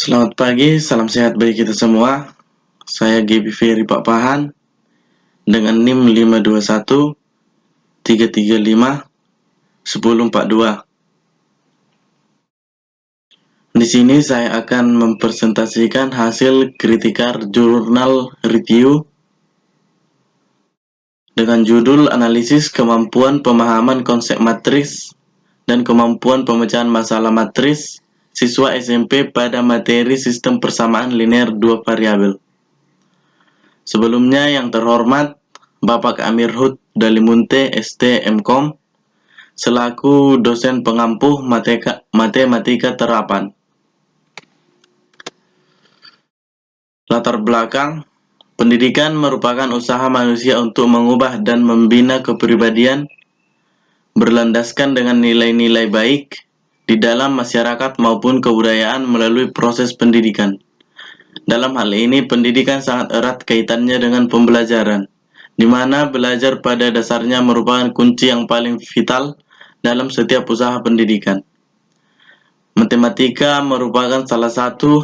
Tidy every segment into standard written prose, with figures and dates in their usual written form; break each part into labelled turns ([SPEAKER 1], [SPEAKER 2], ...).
[SPEAKER 1] Selamat pagi, salam sehat bagi kita semua. Saya Gaby Ferry Pak Pahan dengan NIM 521 335 1042. Di sini saya akan mempresentasikan hasil Critical Journal Review dengan judul Analisis Kemampuan Pemahaman Konsep Matriks dan Kemampuan Pemecahan Masalah Matriks siswa SMP pada materi Sistem Persamaan Linear Dua Variabel. Sebelumnya yang terhormat Bapak Amir Hud Dalimunte ST MKom selaku dosen pengampuh matematika terapan. Latar belakang, pendidikan merupakan usaha manusia untuk mengubah dan membina kepribadian berlandaskan dengan nilai-nilai baik di dalam masyarakat maupun kebudayaan melalui proses pendidikan. Dalam hal ini, pendidikan sangat erat kaitannya dengan pembelajaran, di mana belajar pada dasarnya merupakan kunci yang paling vital dalam setiap usaha pendidikan. Matematika merupakan salah satu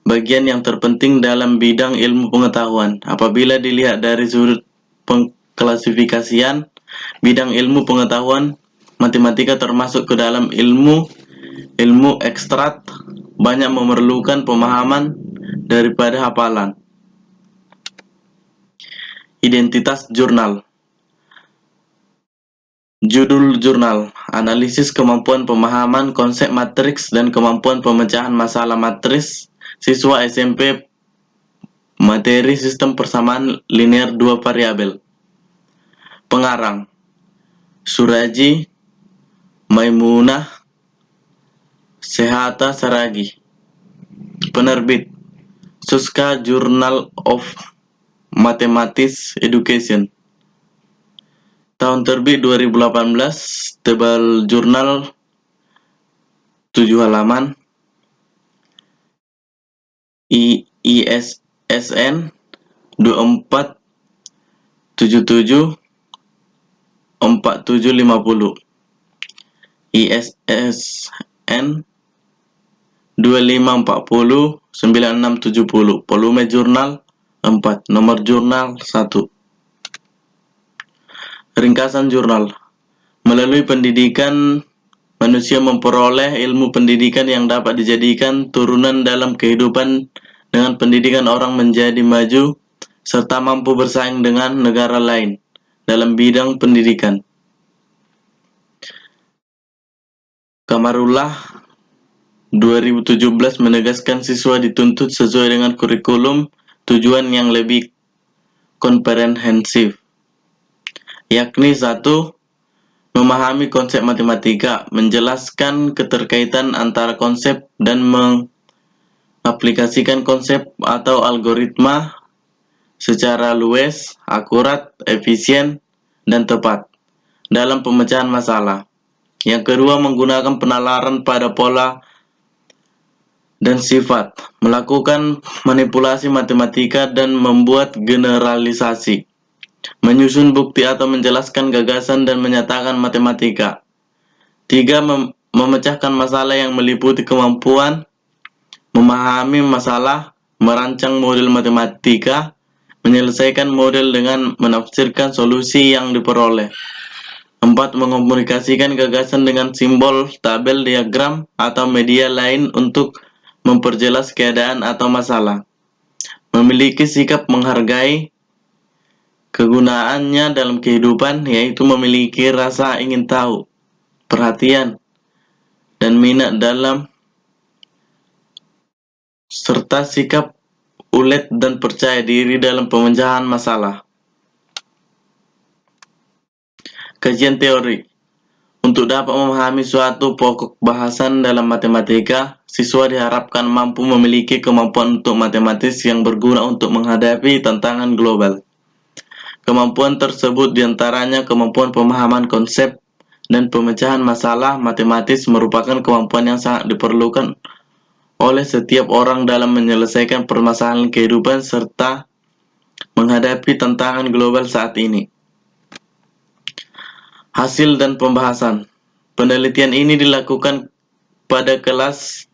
[SPEAKER 1] bagian yang terpenting dalam bidang ilmu pengetahuan. Apabila dilihat dari sudut pengklasifikasian bidang ilmu pengetahuan, matematika termasuk ke dalam ilmu ekstrak, banyak memerlukan pemahaman daripada hafalan. Identitas jurnal. Judul jurnal, Analisis Kemampuan Pemahaman Konsep Matriks dan Kemampuan Pemecahan Masalah Matriks siswa SMP materi Sistem Persamaan Linear Dua Variabel. Pengarang, Suraji Maimunah Sehata Saragi. Penerbit, Suska Journal of Mathematics Education. Tahun terbit 2018, tebal jurnal 7 halaman. ISSN 2477 4750. ISSN 2540 9670. Volume jurnal 4, nomor jurnal 1. Ringkasan jurnal. Melalui pendidikan, manusia memperoleh ilmu pendidikan yang dapat dijadikan turunan dalam kehidupan. Dengan pendidikan orang menjadi maju serta mampu bersaing dengan negara lain dalam bidang pendidikan. Kamarullah 2017 menegaskan siswa dituntut sesuai dengan kurikulum tujuan yang lebih komprehensif, yakni 1. Memahami konsep matematika, menjelaskan keterkaitan antara konsep dan mengaplikasikan konsep atau algoritma secara luwes, akurat, efisien, dan tepat dalam pemecahan masalah. Yang kedua, menggunakan penalaran pada pola dan sifat, melakukan manipulasi matematika dan membuat generalisasi, menyusun bukti atau menjelaskan gagasan dan menyatakan matematika. 3. Memecahkan masalah yang meliputi kemampuan memahami masalah, merancang model matematika, menyelesaikan model dengan menafsirkan solusi yang diperoleh. 4. Mengomunikasikan gagasan dengan simbol, tabel, diagram, atau media lain untuk memperjelas keadaan atau masalah. Memiliki sikap menghargai kegunaannya dalam kehidupan, yaitu memiliki rasa ingin tahu, perhatian, dan minat dalam serta sikap ulet dan percaya diri dalam pemecahan masalah. Kajian teori. Untuk dapat memahami suatu pokok bahasan dalam matematika, siswa diharapkan mampu memiliki kemampuan untuk matematis yang berguna untuk menghadapi tantangan global. Kemampuan tersebut diantaranya kemampuan pemahaman konsep dan pemecahan masalah matematis merupakan kemampuan yang sangat diperlukan oleh setiap orang dalam menyelesaikan permasalahan kehidupan serta menghadapi tantangan global saat ini. Hasil dan pembahasan. Penelitian ini dilakukan pada kelas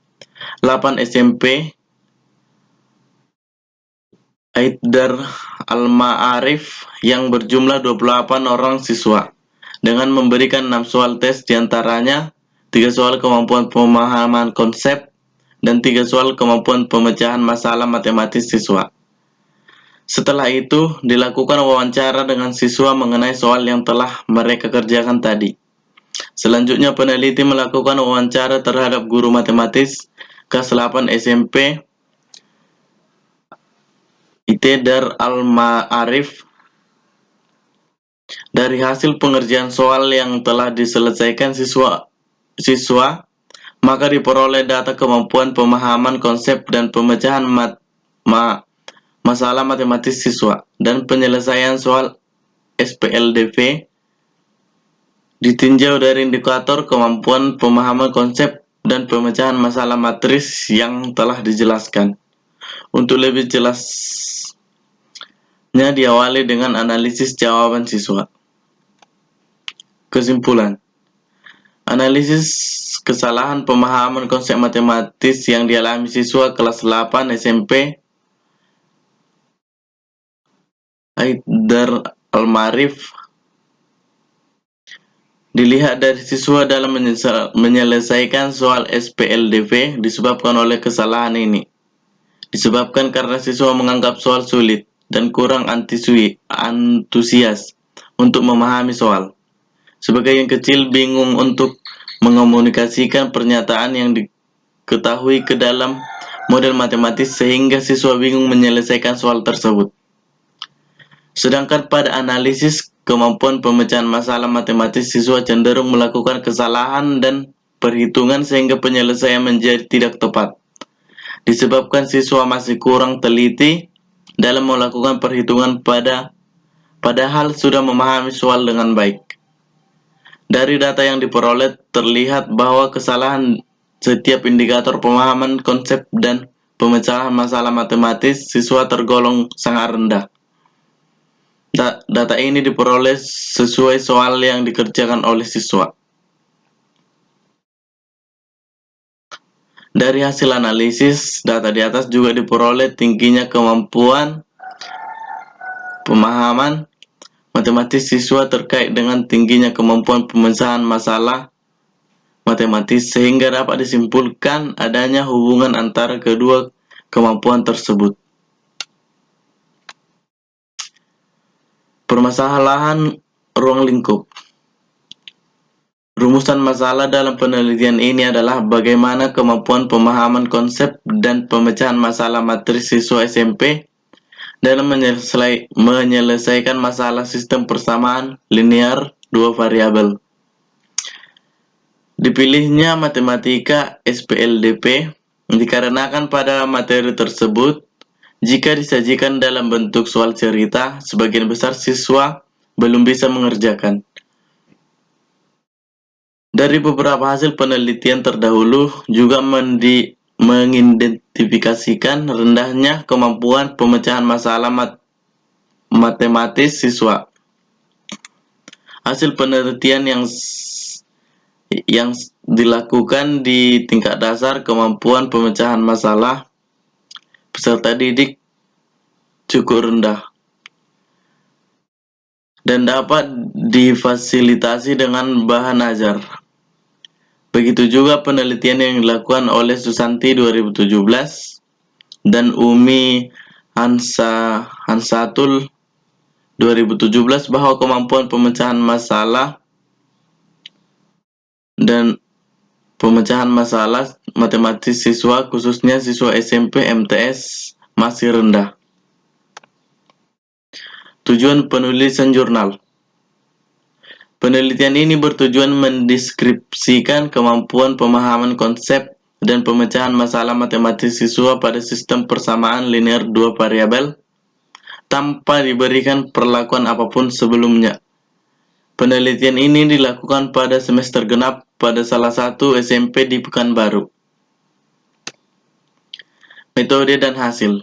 [SPEAKER 1] 8 SMP Haidar Al-Ma'arif yang berjumlah 28 orang siswa dengan memberikan 6 soal tes diantaranya 3 soal kemampuan pemahaman konsep dan 3 soal kemampuan pemecahan masalah matematis siswa. Setelah itu, dilakukan wawancara dengan siswa mengenai soal yang telah mereka kerjakan tadi. Selanjutnya, peneliti melakukan wawancara terhadap guru matematis kelas 8 SMP Haidar Al-Ma'arif. Dari hasil pengerjaan soal yang telah diselesaikan siswa, maka diperoleh data kemampuan pemahaman konsep dan pemecahan masalah matematis siswa, dan penyelesaian soal SPLDV ditinjau dari indikator kemampuan pemahaman konsep dan pemecahan masalah matris yang telah dijelaskan. Untuk lebih jelasnya diawali dengan analisis jawaban siswa. Kesimpulan: analisis kesalahan pemahaman konsep matematis yang dialami siswa kelas 8 SMP Haidar Al-Ma'arif dilihat dari siswa dalam menyelesaikan soal SPLDV disebabkan oleh kesalahan ini. Disebabkan karena siswa menganggap soal sulit dan kurang antusias untuk memahami soal. Sebagian kecil bingung untuk mengomunikasikan pernyataan yang diketahui ke dalam model matematis sehingga siswa bingung menyelesaikan soal tersebut. Sedangkan pada analisis kemampuan pemecahan masalah matematis, siswa cenderung melakukan kesalahan dan perhitungan sehingga penyelesaian menjadi tidak tepat. Disebabkan siswa masih kurang teliti dalam melakukan perhitungan padahal sudah memahami soal dengan baik. Dari data yang diperoleh terlihat bahwa kesalahan setiap indikator pemahaman konsep dan pemecahan masalah matematis siswa tergolong sangat rendah. Data ini diperoleh sesuai soal yang dikerjakan oleh siswa. Dari hasil analisis data di atas juga diperoleh tingginya kemampuan pemahaman matematis siswa terkait dengan tingginya kemampuan pemecahan masalah matematis sehingga dapat disimpulkan adanya hubungan antara kedua kemampuan tersebut. Permasalahan ruang lingkup. Rumusan masalah dalam penelitian ini adalah bagaimana kemampuan pemahaman konsep dan pemecahan masalah matris siswa SMP dalam menyelesaikan masalah sistem persamaan linear dua variabel. Dipilihnya matematika SPLDV dikarenakan pada materi tersebut jika disajikan dalam bentuk soal cerita, sebagian besar siswa belum bisa mengerjakan. Dari beberapa hasil penelitian terdahulu juga mengidentifikasikan rendahnya kemampuan pemecahan masalah matematis siswa. Hasil penelitian yang dilakukan di tingkat dasar kemampuan pemecahan masalah peserta didik cukup rendah dan dapat difasilitasi dengan bahan ajar. Begitu juga penelitian yang dilakukan oleh Susanti 2017 dan Umi Hansatul 2017 bahwa kemampuan pemecahan masalah dan pemecahan masalah matematis siswa, khususnya siswa SMP MTS, masih rendah. Tujuan penulisan jurnal. Penelitian ini bertujuan mendeskripsikan kemampuan pemahaman konsep dan pemecahan masalah matematis siswa pada sistem persamaan linear dua variabel tanpa diberikan perlakuan apapun sebelumnya. Penelitian ini dilakukan pada semester genap pada salah satu SMP di Pekanbaru. Metode dan hasil.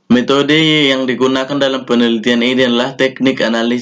[SPEAKER 1] Metode yang digunakan dalam penelitian ini adalah teknik analisis